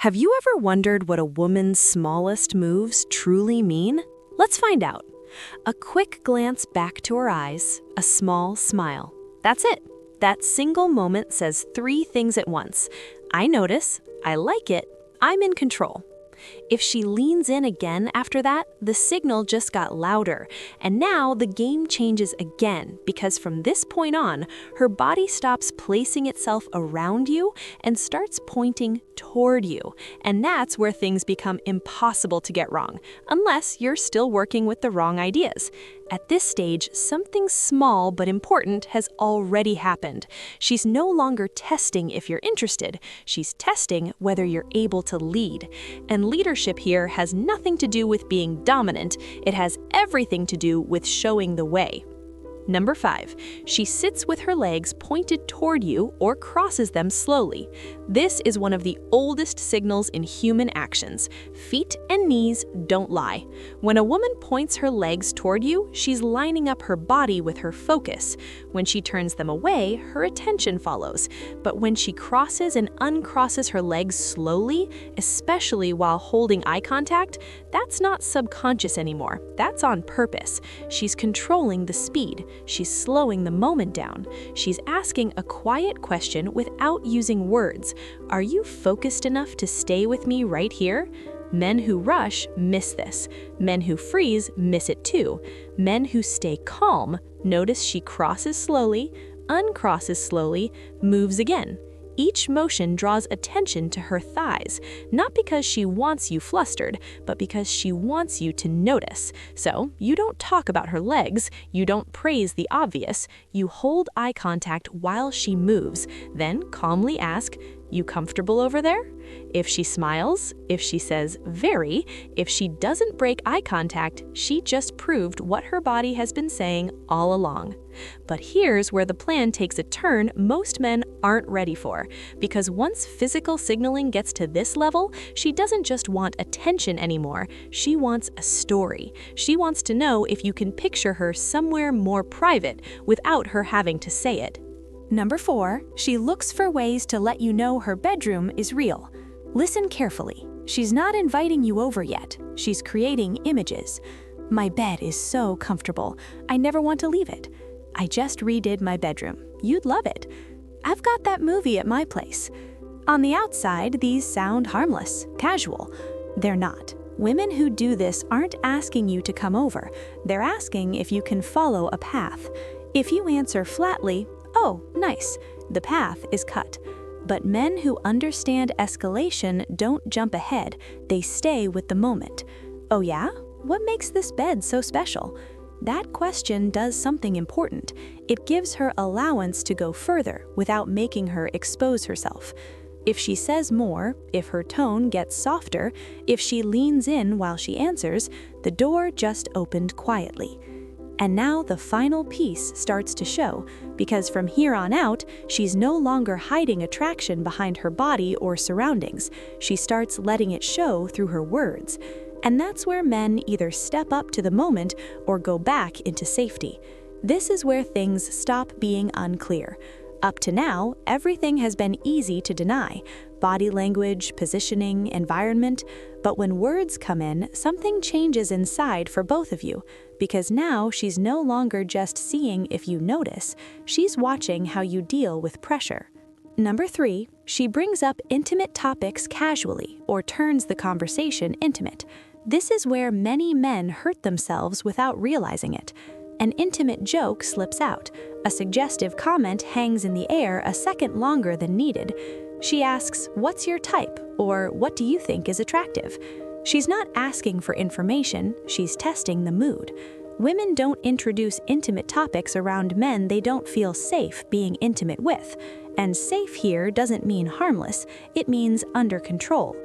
Have you ever wondered what a woman's smallest moves truly mean? Let's find out. A quick glance back to her eyes, a small smile. That's it. That single moment says three things at once. I notice, I like it, I'm in control. If she leans in again after that, the signal just got louder. And now the game changes again, because from this point on, her body stops placing itself around you and starts pointing toward you. And that's where things become impossible to get wrong, unless you're still working with the wrong ideas. At this stage, something small but important has already happened. She's no longer testing if you're interested. She's testing whether you're able to lead. And leadership here has nothing to do with being dominant. It has everything to do with showing the way. Number 5, she sits with her legs pointed toward you or crosses them slowly. This is one of the oldest signals in human actions. Feet and knees don't lie. When a woman points her legs toward you, she's lining up her body with her focus. When she turns them away, her attention follows. But when she crosses and uncrosses her legs slowly, especially while holding eye contact, that's not subconscious anymore. That's on purpose. She's controlling the speed. She's slowing the moment down. She's asking a quiet question without using words. Are you focused enough to stay with me right here? Men who rush miss this. Men who freeze miss it too. Men who stay calm, notice she crosses slowly, uncrosses slowly, moves again. Each motion draws attention to her thighs, not because she wants you flustered, but because she wants you to notice. So, you don't talk about her legs, you don't praise the obvious, you hold eye contact while she moves, then calmly ask, "You comfortable over there?" If she smiles, if she says very, if she doesn't break eye contact, she just proved what her body has been saying all along. But here's where the plan takes a turn most men aren't ready for, because once physical signaling gets to this level, she doesn't just want attention anymore, she wants a story. She wants to know if you can picture her somewhere more private without her having to say it. Number 4, she looks for ways to let you know her bedroom is real. Listen carefully. She's not inviting you over yet. She's creating images. My bed is so comfortable. I never want to leave it. I just redid my bedroom. You'd love it. I've got that movie at my place. On the outside, these sound harmless, casual. They're not. Women who do this aren't asking you to come over. They're asking if you can follow a path. If you answer flatly, "Oh, nice," the path is cut. But men who understand escalation don't jump ahead, they stay with the moment. "Oh yeah? What makes this bed so special?" That question does something important. It gives her allowance to go further without making her expose herself. If she says more, if her tone gets softer, if she leans in while she answers, the door just opened quietly. And now the final piece starts to show, because from here on out, she's no longer hiding attraction behind her body or surroundings. She starts letting it show through her words. And that's where men either step up to the moment or go back into safety. This is where things stop being unclear. Up to now, everything has been easy to deny. Body language, positioning, environment. But when words come in, something changes inside for both of you. Because now she's no longer just seeing if you notice, she's watching how you deal with pressure. Number 3, she brings up intimate topics casually or turns the conversation intimate. This is where many men hurt themselves without realizing it. An intimate joke slips out. A suggestive comment hangs in the air a second longer than needed. She asks, "What's your type?" or "What do you think is attractive?" She's not asking for information, she's testing the mood. Women don't introduce intimate topics around men they don't feel safe being intimate with. And safe here doesn't mean harmless, it means under control.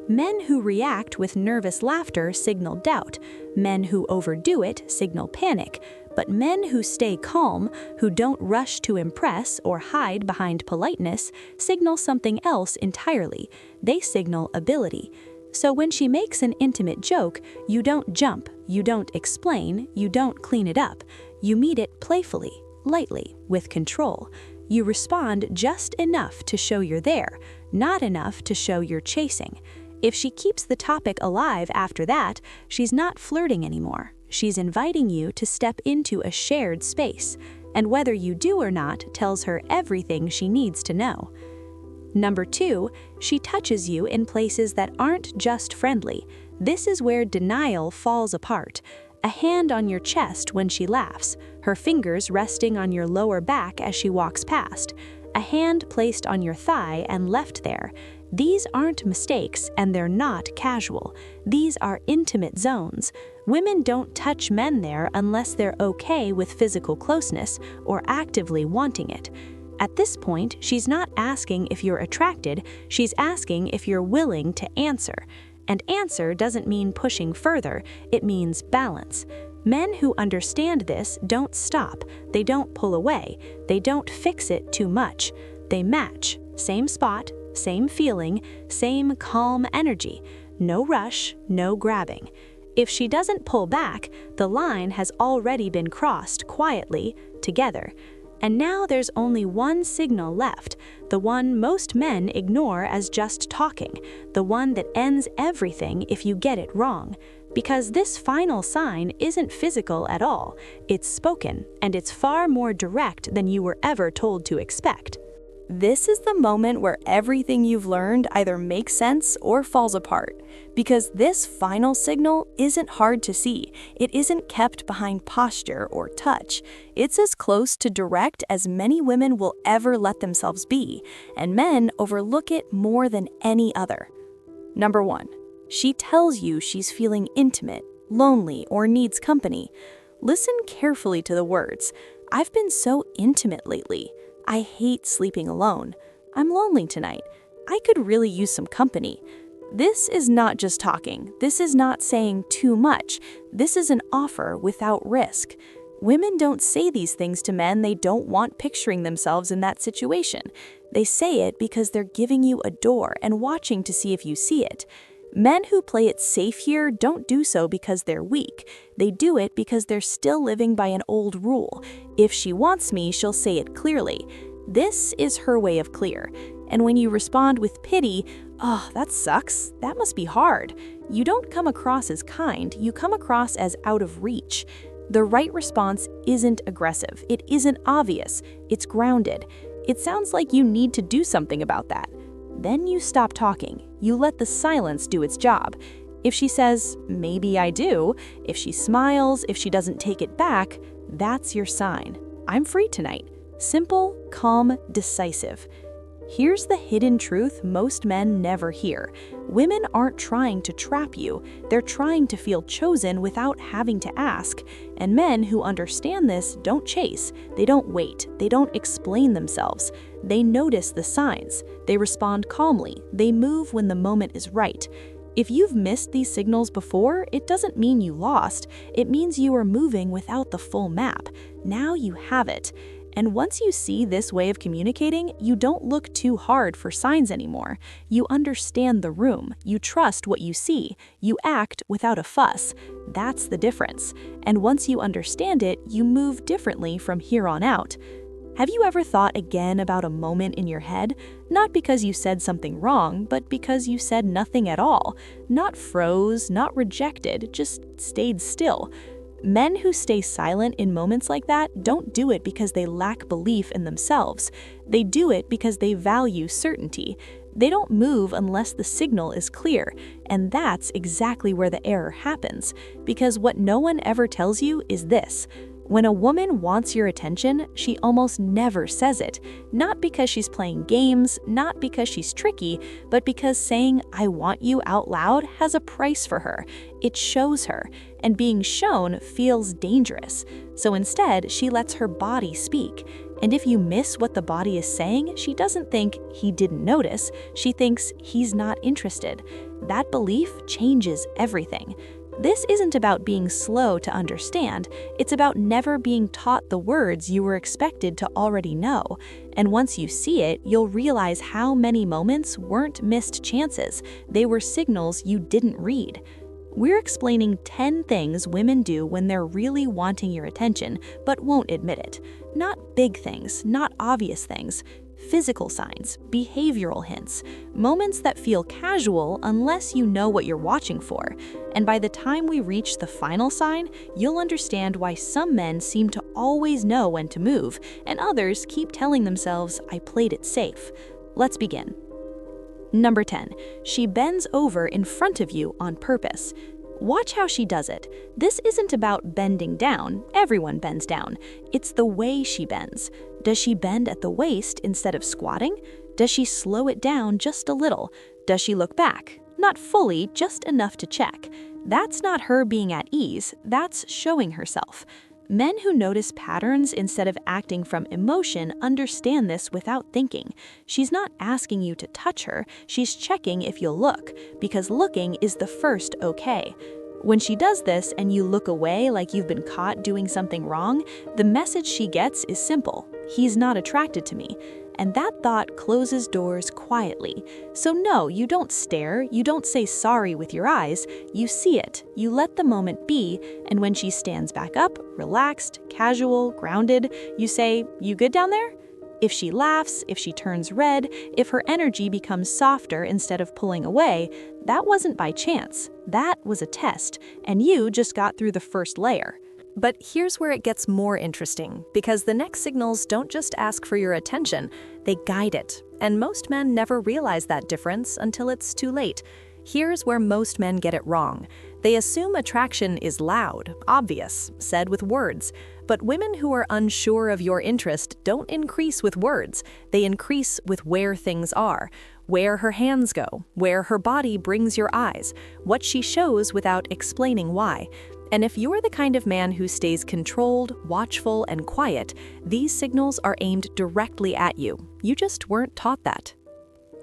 Men who react with nervous laughter signal doubt. Men who overdo it signal panic. But men who stay calm, who don't rush to impress or hide behind politeness, signal something else entirely. They signal ability. So when she makes an intimate joke, you don't jump, you don't explain, you don't clean it up. You meet it playfully, lightly, with control. You respond just enough to show you're there, not enough to show you're chasing. If she keeps the topic alive after that, she's not flirting anymore. She's inviting you to step into a shared space, and whether you do or not tells her everything she needs to know. Number 2, she touches you in places that aren't just friendly. This is where denial falls apart. A hand on your chest when she laughs, her fingers resting on your lower back as she walks past, a hand placed on your thigh and left there. These aren't mistakes, and they're not casual. These are intimate zones. Women don't touch men there unless they're okay with physical closeness or actively wanting it. At this point, she's not asking if you're attracted, she's asking if you're willing to answer. And answer doesn't mean pushing further, it means balance. Men who understand this don't stop, they don't pull away, they don't fix it too much. They match, same spot, same feeling, same calm energy. No rush, no grabbing. If she doesn't pull back, the line has already been crossed quietly, together. And now there's only one signal left, the one most men ignore as just talking, the one that ends everything if you get it wrong. Because this final sign isn't physical at all, it's spoken, and it's far more direct than you were ever told to expect. This is the moment where everything you've learned either makes sense or falls apart. Because this final signal isn't hard to see. It isn't kept behind posture or touch. It's as close to direct as many women will ever let themselves be, and men overlook it more than any other. Number 1. She tells you she's feeling intimate, lonely, or needs company. Listen carefully to the words. "I've been so intimate lately. I hate sleeping alone. I'm lonely tonight. I could really use some company." This is not just talking. This is not saying too much. This is an offer without risk. Women don't say these things to men they don't want picturing themselves in that situation. They say it because they're giving you a door and watching to see if you see it. Men who play it safe here don't do so because they're weak. They do it because they're still living by an old rule. If she wants me, she'll say it clearly. This is her way of clear. And when you respond with pity, "Oh, that sucks. That must be hard," you don't come across as kind, you come across as out of reach. The right response isn't aggressive, it isn't obvious, it's grounded. It sounds like you need to do something about that. Then you stop talking. You let the silence do its job. If she says, "Maybe I do," if she smiles, if she doesn't take it back, that's your sign. I'm free tonight. Simple, calm, decisive. Here's the hidden truth most men never hear. Women aren't trying to trap you. They're trying to feel chosen without having to ask. And men who understand this don't chase. They don't wait. They don't explain themselves. They notice the signs. They respond calmly. They move when the moment is right. If you've missed these signals before, it doesn't mean you lost. It means you are moving without the full map. Now you have it. And once you see this way of communicating, you don't look too hard for signs anymore. You understand the room, you trust what you see, you act without a fuss. That's the difference. And once you understand it, you move differently from here on out. Have you ever thought again about a moment in your head? Not because you said something wrong, but because you said nothing at all. Not froze, not rejected, just stayed still. Men who stay silent in moments like that don't do it because they lack belief in themselves. They do it because they value certainty. They don't move unless the signal is clear, and that's exactly where the error happens. Because what no one ever tells you is this: when a woman wants your attention, she almost never says it. Not because she's playing games, not because she's tricky, but because saying "I want you" out loud has a price for her. It shows her, and being shown feels dangerous. So instead, she lets her body speak. And if you miss what the body is saying, she doesn't think "he didn't notice," she thinks "he's not interested." That belief changes everything. This isn't about being slow to understand, it's about never being taught the words you were expected to already know. And once you see it, you'll realize how many moments weren't missed chances, they were signals you didn't read. We're explaining 10 things women do when they're really wanting your attention, but won't admit it. Not big things, not obvious things. Physical signs, behavioral hints, moments that feel casual unless you know what you're watching for. And by the time we reach the final sign, you'll understand why some men seem to always know when to move, and others keep telling themselves, "I played it safe." Let's begin. Number 10, she bends over in front of you on purpose. Watch how she does it. This isn't about bending down. Everyone bends down. It's the way she bends. Does she bend at the waist instead of squatting? Does she slow it down just a little? Does she look back? Not fully, just enough to check. That's not her being at ease. That's showing herself. Men who notice patterns instead of acting from emotion understand this without thinking. She's not asking you to touch her, she's checking if you'll look, because looking is the first okay. When she does this and you look away like you've been caught doing something wrong, the message she gets is simple: he's not attracted to me. And that thought closes doors quietly. So no, you don't stare, you don't say sorry with your eyes, you see it, you let the moment be, and when she stands back up, relaxed, casual, grounded, you say, "You good down there?" If she laughs, if she turns red, if her energy becomes softer instead of pulling away, that wasn't by chance, that was a test, and you just got through the first layer. But here's where it gets more interesting, because the next signals don't just ask for your attention, they guide it. And most men never realize that difference until it's too late. Here's where most men get it wrong. They assume attraction is loud, obvious, said with words. But women who are unsure of your interest don't increase with words. They increase with where things are, where her hands go, where her body brings your eyes, what she shows without explaining why. And if you're the kind of man who stays controlled, watchful, and quiet, these signals are aimed directly at you. You just weren't taught that.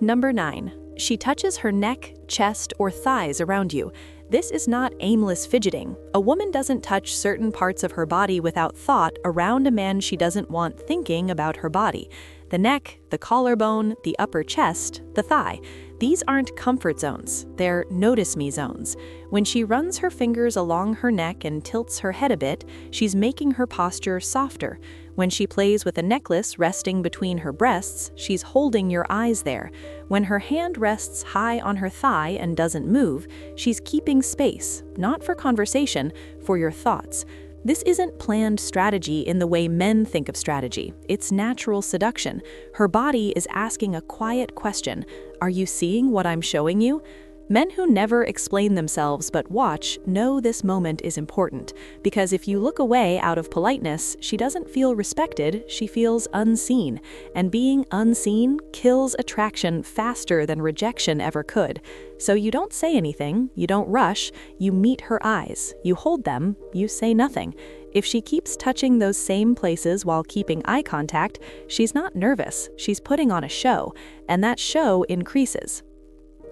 Number 9. She touches her neck, chest, or thighs around you. This is not aimless fidgeting. A woman doesn't touch certain parts of her body without thought around a man she doesn't want thinking about her body. The neck, the collarbone, the upper chest, the thigh. These aren't comfort zones, they're notice me zones. When she runs her fingers along her neck and tilts her head a bit, she's making her posture softer. When she plays with a necklace resting between her breasts, she's holding your eyes there. When her hand rests high on her thigh and doesn't move, she's keeping space, not for conversation, for your thoughts. This isn't planned strategy in the way men think of strategy. It's natural seduction. Her body is asking a quiet question. Are you seeing what I'm showing you? Men who never explain themselves but watch know this moment is important, because if you look away out of politeness, she doesn't feel respected, she feels unseen. And being unseen kills attraction faster than rejection ever could. So you don't say anything, you don't rush, you meet her eyes, you hold them, you say nothing. If she keeps touching those same places while keeping eye contact, she's not nervous, she's putting on a show, and that show increases.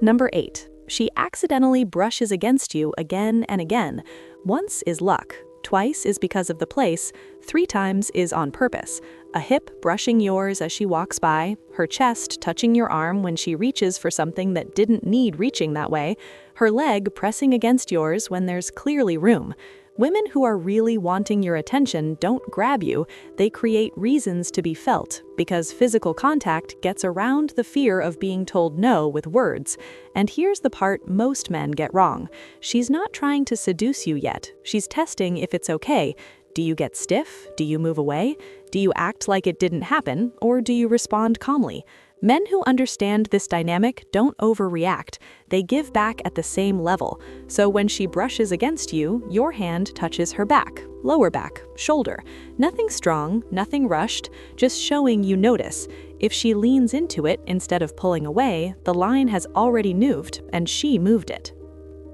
Number 8. She accidentally brushes against you again and again. Once is luck, twice is because of the place, 3 times is on purpose. A hip brushing yours as she walks by, her chest touching your arm when she reaches for something that didn't need reaching that way, her leg pressing against yours when there's clearly room. Women who are really wanting your attention don't grab you, they create reasons to be felt, because physical contact gets around the fear of being told no with words. And here's the part most men get wrong. She's not trying to seduce you yet, she's testing if it's okay. Do you get stiff? Do you move away? Do you act like it didn't happen, or do you respond calmly? Men who understand this dynamic don't overreact. They give back at the same level. So when she brushes against you, your hand touches her back, lower back, shoulder. Nothing strong, nothing rushed, just showing you notice. If she leans into it instead of pulling away, the line has already moved, and she moved it.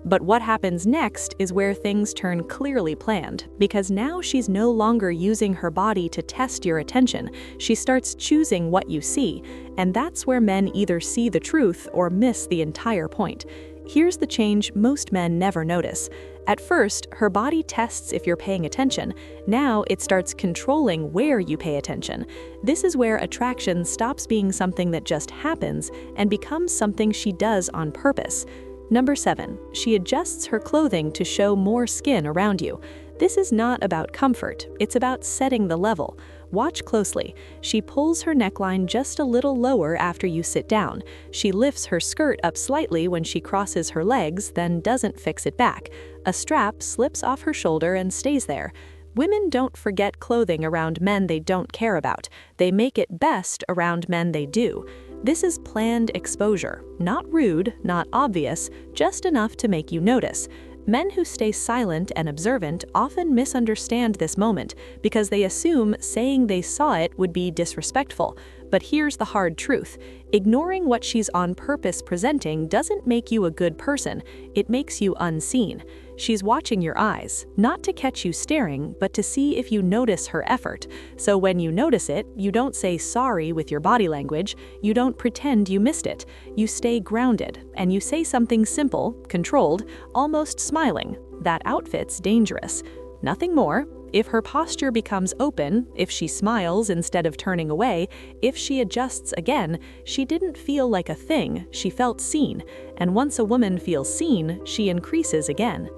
But what happens next is where things turn clearly planned, because now she's no longer using her body to test your attention. She starts choosing what you see, and that's where men either see the truth or miss the entire point. Here's the change most men never notice. At first, her body tests if you're paying attention. Now it starts controlling where you pay attention. This is where attraction stops being something that just happens and becomes something she does on purpose. Number 7. She adjusts her clothing to show more skin around you. This is not about comfort, it's about setting the level. Watch closely. She pulls her neckline just a little lower after you sit down. She lifts her skirt up slightly when she crosses her legs, then doesn't fix it back. A strap slips off her shoulder and stays there. Women don't forget clothing around men they don't care about. They make it best around men they do. This is planned exposure, not rude, not obvious, just enough to make you notice. Men who stay silent and observant often misunderstand this moment because they assume saying they saw it would be disrespectful. But here's the hard truth. Ignoring what she's on purpose presenting doesn't make you a good person. It makes you unseen. She's watching your eyes, not to catch you staring, but to see if you notice her effort. So when you notice it, you don't say sorry with your body language, you don't pretend you missed it. You stay grounded, and you say something simple, controlled, almost smiling. That outfit's dangerous. Nothing more. If her posture becomes open, if she smiles instead of turning away, if she adjusts again, she didn't feel like a thing, she felt seen. And once a woman feels seen, she increases again.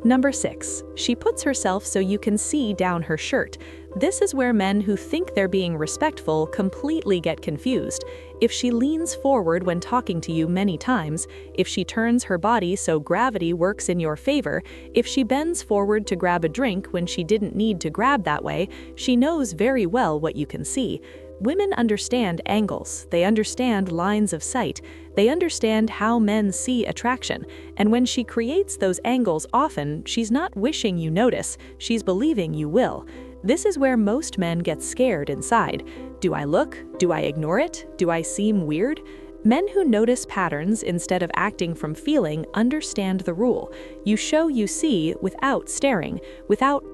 Number 6. She puts herself so you can see down her shirt. This is where men who think they're being respectful completely get confused. If she leans forward when talking to you many times, if she turns her body so gravity works in your favor, if she bends forward to grab a drink when she didn't need to grab that way, she knows very well what you can see. Women understand angles, they understand lines of sight, they understand how men see attraction, and when she creates those angles often, she's not wishing you notice, she's believing you will. This is where most men get scared inside. Do I look? Do I ignore it? Do I seem weird? Men who notice patterns instead of acting from feeling understand the rule. You show you see without staring, without.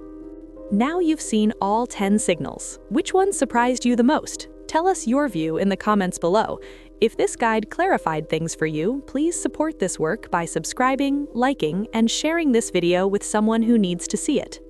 Now you've seen all 10 signals. Which one surprised you the most? Tell us your view in the comments below. If this guide clarified things for you, please support this work by subscribing, liking, and sharing this video with someone who needs to see it.